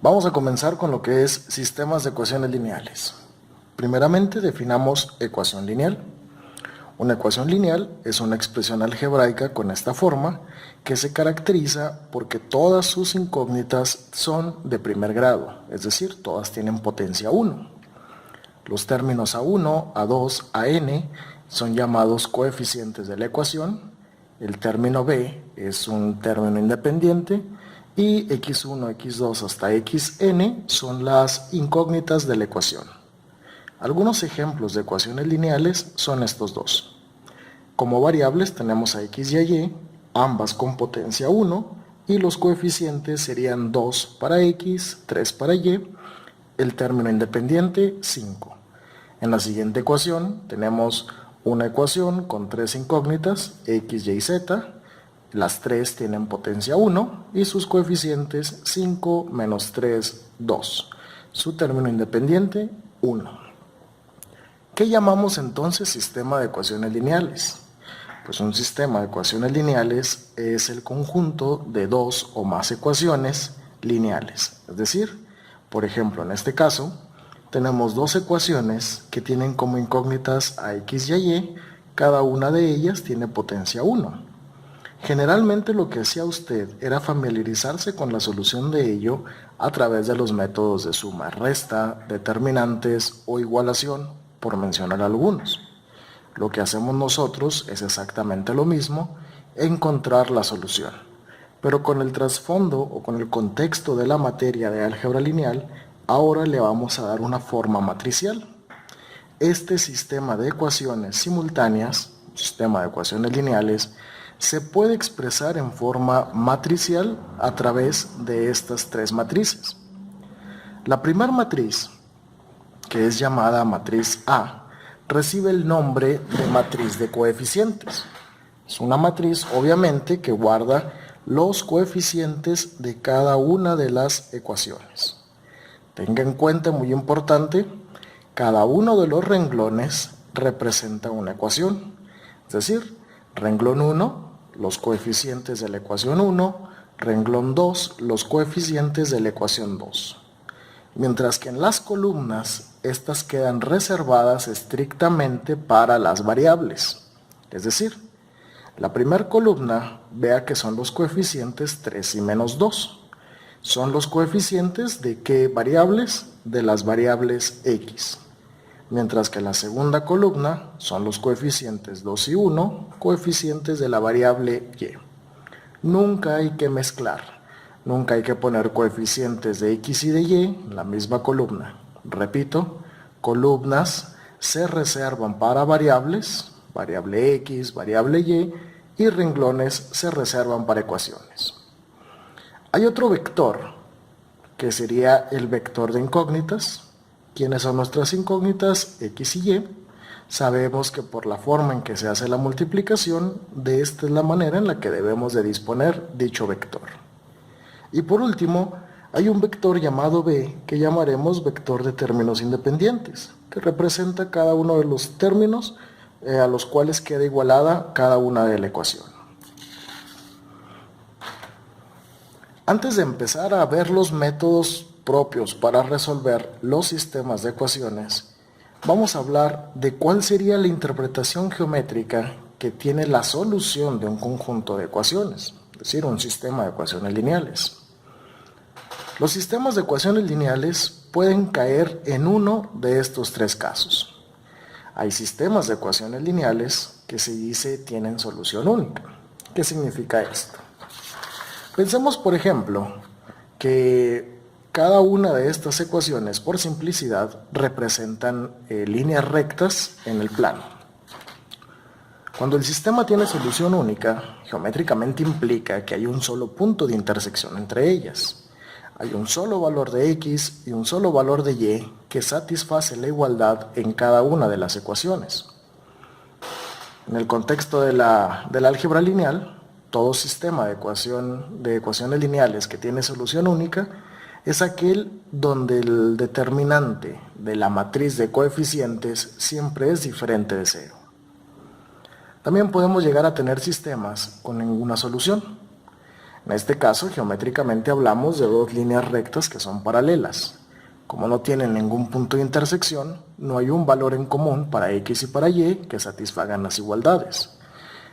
Vamos a comenzar con lo que es sistemas de ecuaciones lineales. Primeramente definamos ecuación lineal. Una ecuación lineal es una expresión algebraica con esta forma que se caracteriza porque todas sus incógnitas son de primer grado, es decir, todas tienen potencia 1. Los términos a1, a2, a n son llamados coeficientes de la ecuación. El término b es un término independiente y x1, x2 hasta xn son las incógnitas de la ecuación. Algunos ejemplos de ecuaciones lineales son estos dos. Como variables tenemos a x y a y, ambas con potencia 1, y los coeficientes serían 2 para x, 3 para y, el término independiente 5. En la siguiente ecuación tenemos una ecuación con tres incógnitas, x, y, z. Las tres tienen potencia 1 y sus coeficientes 5 menos 3, 2. Su término independiente 1. ¿Qué llamamos entonces sistema de ecuaciones lineales? Pues un sistema de ecuaciones lineales es el conjunto de dos o más ecuaciones lineales. Es decir, por ejemplo, en este caso, tenemos dos ecuaciones que tienen como incógnitas a x y a y, cada una de ellas tiene potencia 1. Generalmente lo que hacía usted era familiarizarse con la solución de ello a través de los métodos de suma, resta, determinantes o igualación, por mencionar algunos. Lo que hacemos nosotros es exactamente lo mismo, encontrar la solución. Pero con el trasfondo o con el contexto de la materia de álgebra lineal, ahora le vamos a dar una forma matricial. Este sistema de ecuaciones simultáneas, sistema de ecuaciones lineales, se puede expresar en forma matricial a través de estas tres matrices. La primera matriz, que es llamada matriz A, recibe el nombre de matriz de coeficientes. Es una matriz, obviamente, que guarda los coeficientes de cada una de las ecuaciones. Tenga en cuenta, muy importante, cada uno de los renglones representa una ecuación. Es decir, renglón 1, los coeficientes de la ecuación 1, renglón 2, los coeficientes de la ecuación 2. Mientras que en las columnas, estas quedan reservadas estrictamente para las variables. Es decir, la primera columna, vea que son los coeficientes 3 y menos 2. Son los coeficientes de ¿qué variables? De las variables x. Mientras que la segunda columna son los coeficientes 2 y 1, coeficientes de la variable y. Nunca hay que mezclar, nunca hay que poner coeficientes de x y de y en la misma columna. Repito, columnas se reservan para variables, variable x, variable y renglones se reservan para ecuaciones. Hay otro vector, que sería el vector de incógnitas. ¿Quiénes son nuestras incógnitas? X y y. Sabemos que por la forma en que se hace la multiplicación, de esta es la manera en la que debemos de disponer dicho vector. Y por último, hay un vector llamado b, que llamaremos vector de términos independientes, que representa cada uno de los términos a los cuales queda igualada cada una de la ecuación. Antes de empezar a ver los métodos propios para resolver los sistemas de ecuaciones, vamos a hablar de cuál sería la interpretación geométrica que tiene la solución de un conjunto de ecuaciones, es decir, un sistema de ecuaciones lineales. Los sistemas de ecuaciones lineales pueden caer en uno de estos tres casos. Hay sistemas de ecuaciones lineales que se dice tienen solución única. ¿Qué significa esto? Pensemos, por ejemplo, que cada una de estas ecuaciones, por simplicidad, representan líneas rectas en el plano. Cuando el sistema tiene solución única, geométricamente implica que hay un solo punto de intersección entre ellas. Hay un solo valor de x y un solo valor de y que satisface la igualdad en cada una de las ecuaciones. En el contexto de la álgebra lineal, todo sistema de ecuaciones lineales que tiene solución única es aquel donde el determinante de la matriz de coeficientes siempre es diferente de 0. También podemos llegar a tener sistemas con ninguna solución. En este caso, geométricamente hablamos de dos líneas rectas que son paralelas. Como no tienen ningún punto de intersección, no hay un valor en común para x y para y que satisfagan las igualdades.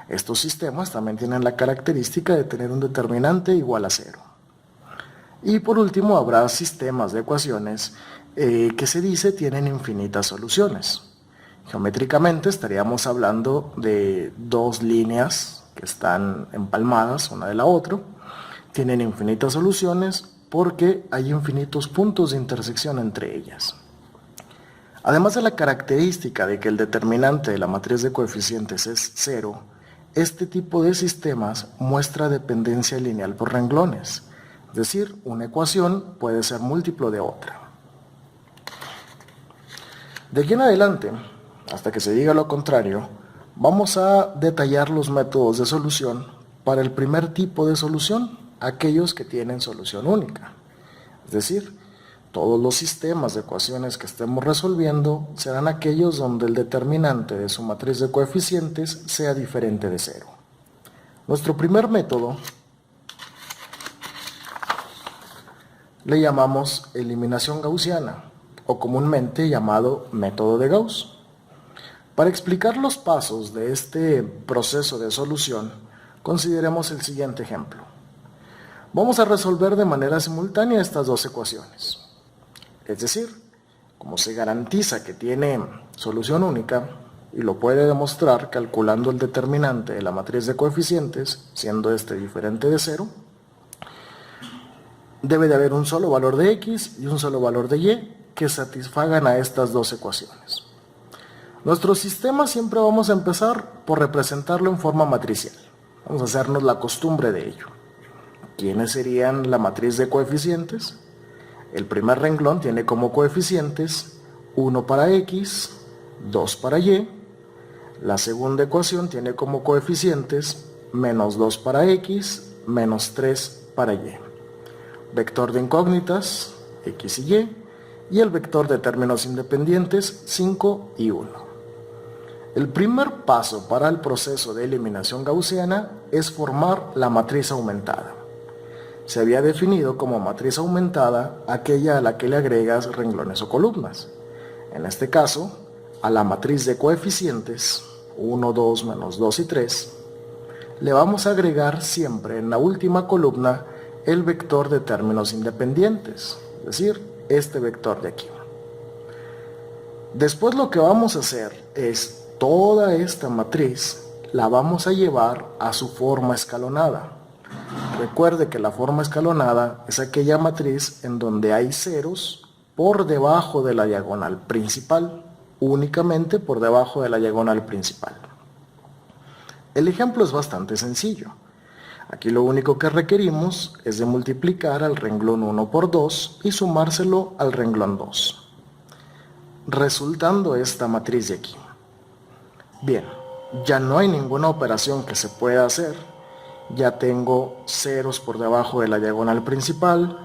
Estos sistemas también tienen la característica de tener un determinante igual a 0. Y por último, habrá sistemas de ecuaciones que se dice tienen infinitas soluciones. Geométricamente estaríamos hablando de dos líneas que están empalmadas una de la otra. Tienen infinitas soluciones porque hay infinitos puntos de intersección entre ellas. Además de la característica de que el determinante de la matriz de coeficientes es 0, este tipo de sistemas muestra dependencia lineal por renglones, es decir, una ecuación puede ser múltiplo de otra. De aquí en adelante, hasta que se diga lo contrario, vamos a detallar los métodos de solución para el primer tipo de solución, aquellos que tienen solución única. Es decir, todos los sistemas de ecuaciones que estemos resolviendo serán aquellos donde el determinante de su matriz de coeficientes sea diferente de 0. Nuestro primer método le llamamos eliminación gaussiana, o comúnmente llamado método de Gauss. Para explicar los pasos de este proceso de solución, consideremos el siguiente ejemplo. Vamos a resolver de manera simultánea estas dos ecuaciones. Es decir, como se garantiza que tiene solución única, y lo puede demostrar calculando el determinante de la matriz de coeficientes, siendo este diferente de 0, debe de haber un solo valor de x y un solo valor de y que satisfagan a estas dos ecuaciones. Nuestro sistema siempre vamos a empezar por representarlo en forma matricial. Vamos a hacernos la costumbre de ello. ¿Quiénes serían la matriz de coeficientes? El primer renglón tiene como coeficientes 1 para x, 2 para y. La segunda ecuación tiene como coeficientes menos 2 para x, menos 3 para y. Vector de incógnitas, x y el vector de términos independientes, 5 y 1. El primer paso para el proceso de eliminación gaussiana es formar la matriz aumentada. Se había definido como matriz aumentada aquella a la que le agregas renglones o columnas. En este caso, a la matriz de coeficientes 1, 2, menos 2 y 3, le vamos a agregar siempre en la última columna el vector de términos independientes, es decir, este vector de aquí. Después lo que vamos a hacer es toda esta matriz la vamos a llevar a su forma escalonada. Recuerde que la forma escalonada es aquella matriz en donde hay ceros por debajo de la diagonal principal, únicamente por debajo de la diagonal principal. El ejemplo es bastante sencillo. Aquí lo único que requerimos es de multiplicar al renglón 1 por 2 y sumárselo al renglón 2, resultando esta matriz de aquí. Bien, ya no hay ninguna operación que se pueda hacer. Ya tengo ceros por debajo de la diagonal principal,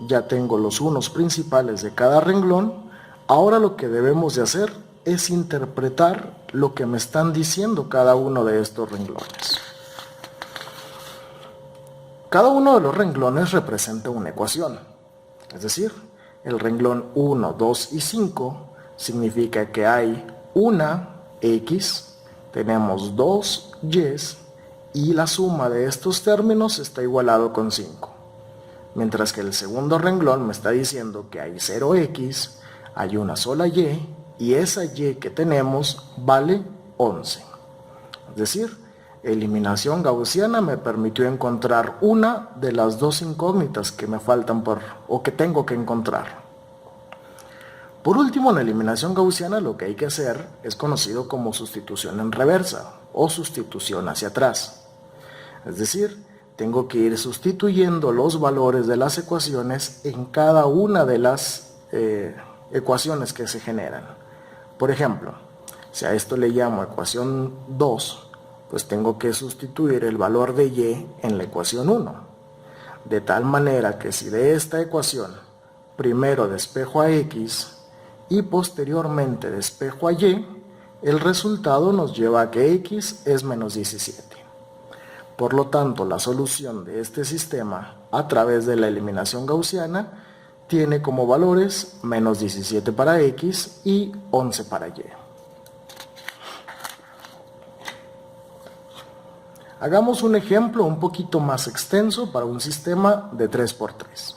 ya tengo los unos principales de cada renglón. Ahora lo que debemos de hacer es interpretar lo que me están diciendo cada uno de estos renglones. Cada uno de los renglones representa una ecuación, es decir, el renglón 1, 2 y 5 significa que hay una x, tenemos dos y, y la suma de estos términos está igualado con 5. Mientras que el segundo renglón me está diciendo que hay 0x, hay una sola y esa y que tenemos vale 11. Es decir, eliminación gaussiana me permitió encontrar una de las dos incógnitas que me faltan o que tengo que encontrar. Por último, en eliminación gaussiana lo que hay que hacer es conocido como sustitución en reversa o sustitución hacia atrás. Es decir, tengo que ir sustituyendo los valores de las ecuaciones en cada una de las ecuaciones que se generan. Por ejemplo, si a esto le llamo ecuación 2, pues tengo que sustituir el valor de y en la ecuación 1. De tal manera que si de esta ecuación primero despejo a x y posteriormente despejo a y, el resultado nos lleva a que x es menos 17. Por lo tanto, la solución de este sistema a través de la eliminación gaussiana tiene como valores menos 17 para X y 11 para Y. Hagamos un ejemplo un poquito más extenso para un sistema de 3×3.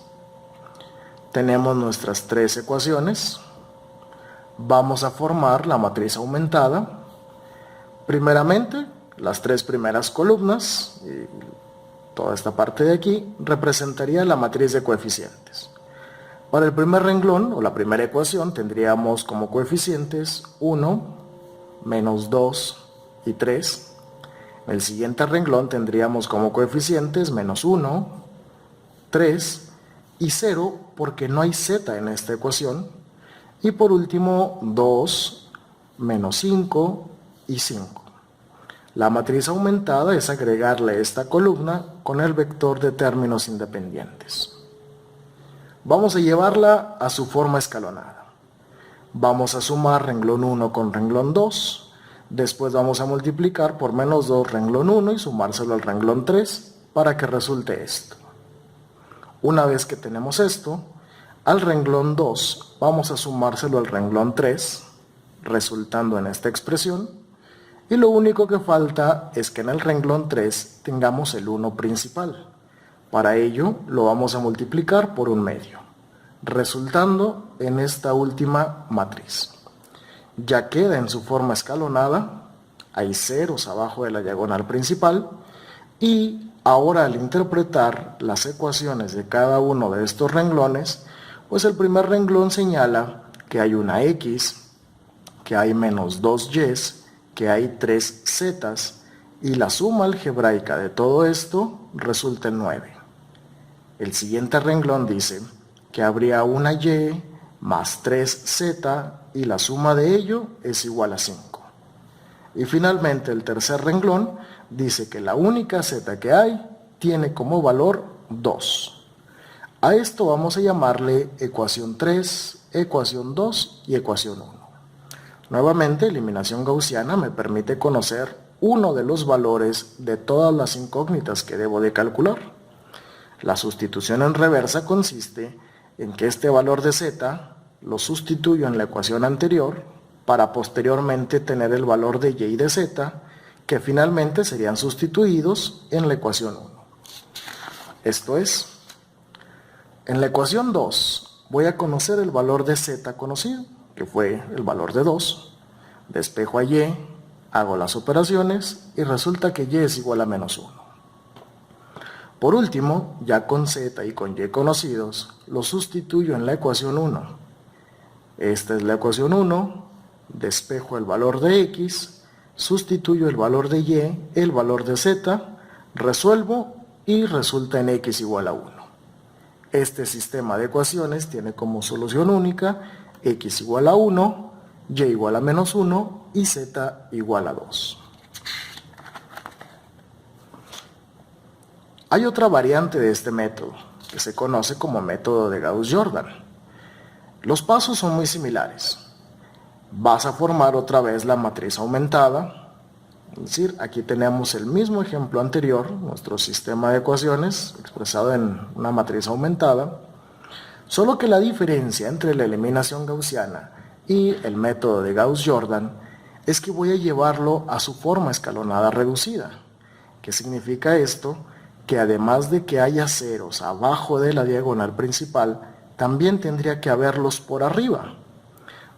Tenemos nuestras tres ecuaciones. Vamos a formar la matriz aumentada. Primeramente, las tres primeras columnas, y toda esta parte de aquí, representaría la matriz de coeficientes. Para el primer renglón, o la primera ecuación, tendríamos como coeficientes 1, menos 2 y 3. En el siguiente renglón tendríamos como coeficientes menos 1, 3 y 0, porque no hay z en esta ecuación. Y por último, 2, menos 5 y 5. La matriz aumentada es agregarle esta columna con el vector de términos independientes. Vamos a llevarla a su forma escalonada. Vamos a sumar renglón 1 con renglón 2. Después vamos a multiplicar por menos 2 renglón 1 y sumárselo al renglón 3 para que resulte esto. Una vez que tenemos esto, al renglón 2 vamos a sumárselo al renglón 3, resultando en esta expresión. Y lo único que falta es que en el renglón 3 tengamos el 1 principal. Para ello lo vamos a multiplicar por 1/2, resultando en esta última matriz. Ya queda en su forma escalonada, hay ceros abajo de la diagonal principal, y ahora al interpretar las ecuaciones de cada uno de estos renglones, pues el primer renglón señala que hay una x, que hay menos 2y, que hay 3 z, y la suma algebraica de todo esto resulta en 9. El siguiente renglón dice que habría una y más 3z, y la suma de ello es igual a 5. Y finalmente el tercer renglón dice que la única z que hay tiene como valor 2. A esto vamos a llamarle ecuación 3, ecuación 2 y ecuación 1. Nuevamente, eliminación gaussiana me permite conocer uno de los valores de todas las incógnitas que debo de calcular. La sustitución en reversa consiste en que este valor de z lo sustituyo en la ecuación anterior para posteriormente tener el valor de y y de z, que finalmente serían sustituidos en la ecuación 1. Esto es, en la ecuación 2 voy a conocer el valor de z conocido, que fue el valor de 2, despejo a y, hago las operaciones y resulta que y es igual a menos 1. Por último, ya con z y con y conocidos, lo sustituyo en la ecuación 1. Esta es la ecuación 1, despejo el valor de x, sustituyo el valor de y, el valor de z, resuelvo y resulta en x igual a 1. Este sistema de ecuaciones tiene como solución única x igual a 1, y igual a menos 1 y z igual a 2. Hay otra variante de este método, que se conoce como método de Gauss-Jordan. Los pasos son muy similares. Vas a formar otra vez la matriz aumentada, es decir, aquí tenemos el mismo ejemplo anterior, nuestro sistema de ecuaciones expresado en una matriz aumentada, solo que la diferencia entre la eliminación gaussiana y el método de Gauss-Jordan es que voy a llevarlo a su forma escalonada reducida. ¿Qué significa esto? Que además de que haya ceros abajo de la diagonal principal, también tendría que haberlos por arriba.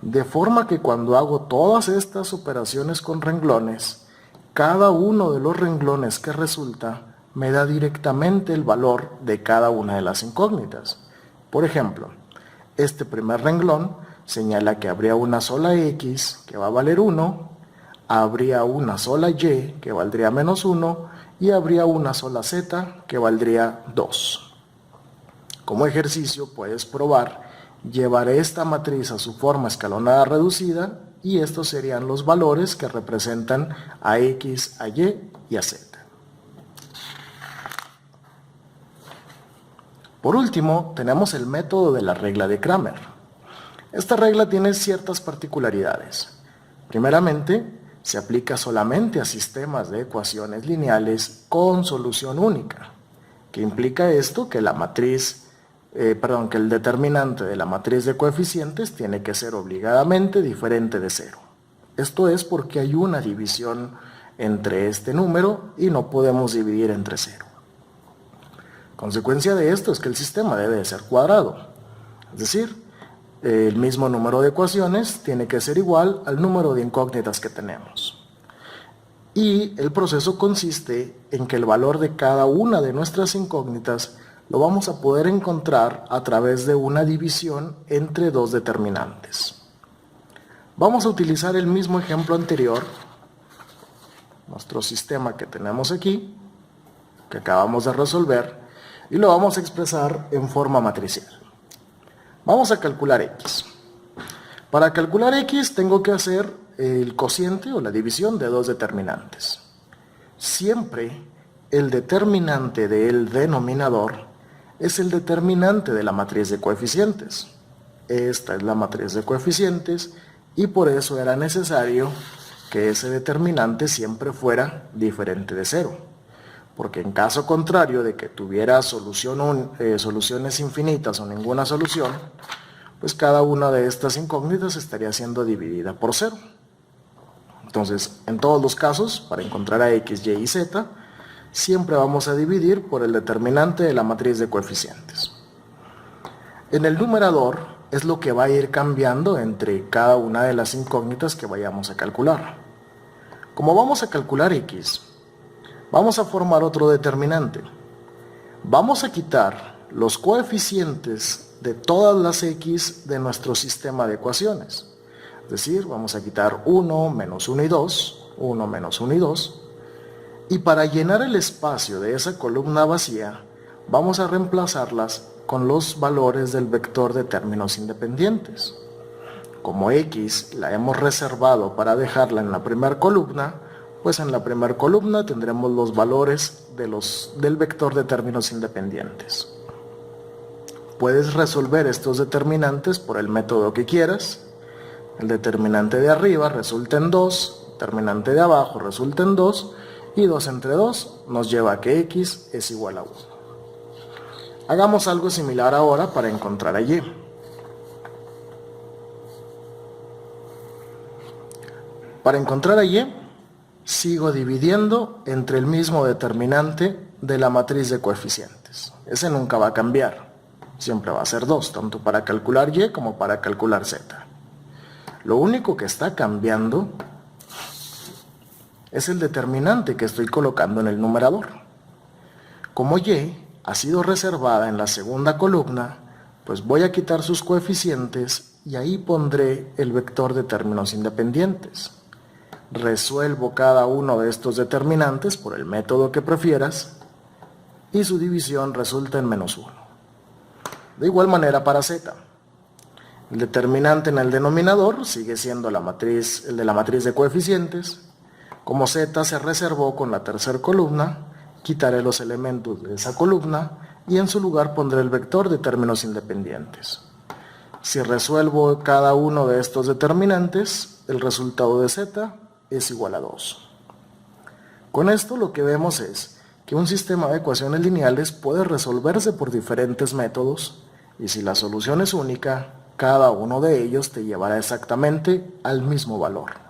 De forma que cuando hago todas estas operaciones con renglones, cada uno de los renglones que resulta me da directamente el valor de cada una de las incógnitas. Por ejemplo, este primer renglón señala que habría una sola x que va a valer 1, habría una sola y que valdría menos 1 y habría una sola z que valdría 2. Como ejercicio puedes probar llevar esta matriz a su forma escalonada reducida y estos serían los valores que representan a x, a y y a z. Por último, tenemos el método de la regla de Cramer. Esta regla tiene ciertas particularidades. Primeramente, se aplica solamente a sistemas de ecuaciones lineales con solución única. ¿Qué implica esto? Que que el determinante de la matriz de coeficientes tiene que ser obligadamente diferente de 0. Esto es porque hay una división entre este número y no podemos dividir entre 0. Consecuencia de esto es que el sistema debe de ser cuadrado, es decir, el mismo número de ecuaciones tiene que ser igual al número de incógnitas que tenemos. Y el proceso consiste en que el valor de cada una de nuestras incógnitas lo vamos a poder encontrar a través de una división entre dos determinantes. Vamos a utilizar el mismo ejemplo anterior, nuestro sistema que tenemos aquí, que acabamos de resolver, y lo vamos a expresar en forma matricial. Vamos a calcular x. Para calcular x tengo que hacer el cociente o la división de dos determinantes. Siempre el determinante del denominador es el determinante de la matriz de coeficientes. Esta es la matriz de coeficientes y por eso era necesario que ese determinante siempre fuera diferente de 0. Porque en caso contrario de que tuviera soluciones infinitas o ninguna solución, pues cada una de estas incógnitas estaría siendo dividida por 0. Entonces, en todos los casos, para encontrar a x, y y z, siempre vamos a dividir por el determinante de la matriz de coeficientes. En el numerador es lo que va a ir cambiando entre cada una de las incógnitas que vayamos a calcular. Como vamos a calcular x, vamos a formar otro determinante. Vamos a quitar los coeficientes de todas las x de nuestro sistema de ecuaciones. Es decir, vamos a quitar 1, menos 1 y 2, 1, menos 1 y 2. Y para llenar el espacio de esa columna vacía, vamos a reemplazarlas con los valores del vector de términos independientes. Como x la hemos reservado para dejarla en la primera columna, pues en la primera columna tendremos los valores del vector de términos independientes. Puedes resolver estos determinantes por el método que quieras. El determinante de arriba resulta en 2, el determinante de abajo resulta en 2, y 2 entre 2 nos lleva a que x es igual a 1. Hagamos algo similar ahora para encontrar a y. Para encontrar a y, sigo dividiendo entre el mismo determinante de la matriz de coeficientes. Ese nunca va a cambiar. Siempre va a ser 2, tanto para calcular y como para calcular z. Lo único que está cambiando es el determinante que estoy colocando en el numerador. Como y ha sido reservada en la segunda columna, pues voy a quitar sus coeficientes y ahí pondré el vector de términos independientes. Resuelvo cada uno de estos determinantes por el método que prefieras y su división resulta en menos 1. De igual manera para z. El determinante en el denominador sigue siendo el de la matriz de coeficientes. Como z se reservó con la tercera columna, quitaré los elementos de esa columna y en su lugar pondré el vector de términos independientes. Si resuelvo cada uno de estos determinantes, el resultado de z es igual a 2. Con esto lo que vemos es que un sistema de ecuaciones lineales puede resolverse por diferentes métodos y si la solución es única, cada uno de ellos te llevará exactamente al mismo valor.